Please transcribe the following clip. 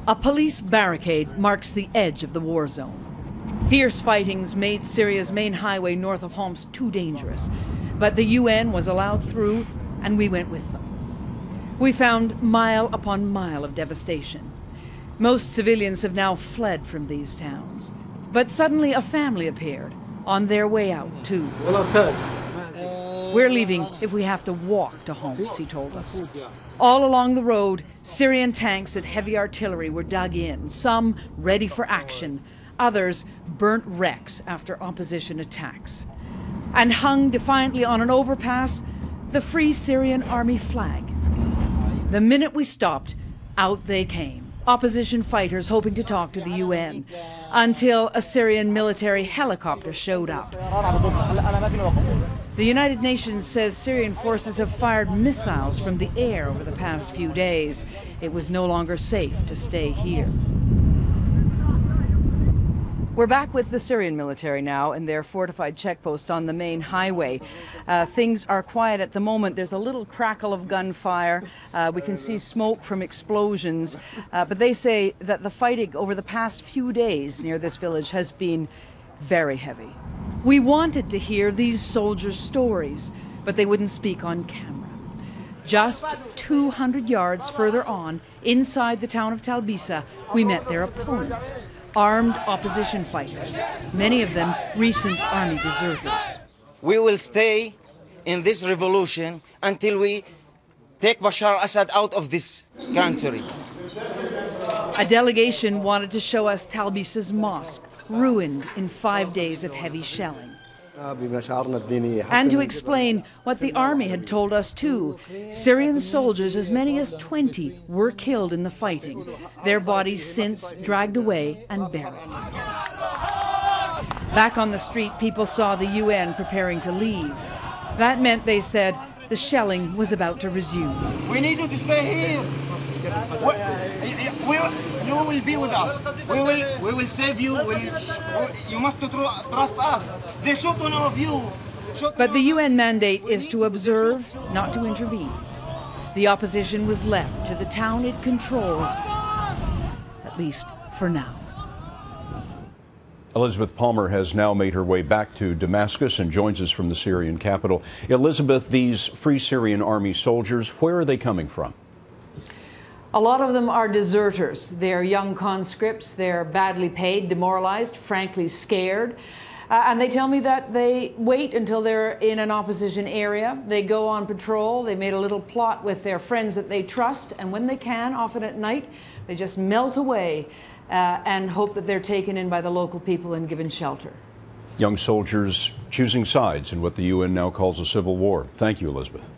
A police barricade marks the edge of the war zone. Fierce fightings made Syria's main highway north of Homs too dangerous, but the UN was allowed through, and we went with them. We found mile upon mile of devastation. Most civilians have now fled from these towns, but suddenly a family appeared, on their way out too. We're leaving if we have to walk to Homs, he told us. All along the road, Syrian tanks and heavy artillery were dug in, some ready for action, others burnt wrecks after opposition attacks. And hung defiantly on an overpass, the Free Syrian Army flag. The minute we stopped, out they came, opposition fighters hoping to talk to the UN, until a Syrian military helicopter showed up. The United Nations says Syrian forces have fired missiles from the air over the past few days. It was no longer safe to stay here. We're back with the Syrian military now in their fortified checkpost on the main highway. Things are quiet at the moment. There's a little crackle of gunfire. We can see smoke from explosions. But they say that the fighting over the past few days near this village has been very heavy. We wanted to hear these soldiers' stories, but they wouldn't speak on camera. Just 200 yards further on, inside the town of Talbisa, we met their opponents. Armed opposition fighters, many of them recent army deserters. We will stay in this revolution until we take Bashar al-Assad out of this country. A delegation wanted to show us Talbisa's mosque, ruined in 5 days of heavy shelling. And to explain what the army had told us too. Syrian soldiers, as many as 20, were killed in the fighting, their bodies since dragged away and buried. Back on the street, people saw the UN preparing to leave. That meant, they said, the shelling was about to resume. We need you to stay here. You will be with us. We will save you. You must trust us. They shoot on all of you. But the UN mandate is to observe, not to intervene. The opposition was left to the town it controls, at least for now. Elizabeth Palmer has now made her way back to Damascus and joins us from the Syrian capital. Elizabeth, these Free Syrian Army soldiers, where are they coming from? A lot of them are deserters. They're young conscripts. They're badly paid, demoralized, frankly scared. And they tell me that they wait until they're in an opposition area. They go on patrol. They made a little plot with their friends that they trust. And when they can, often at night, they just melt away and hope that they're taken in by the local people and given shelter. Young soldiers choosing sides in what the UN now calls a civil war. Thank you, Elizabeth.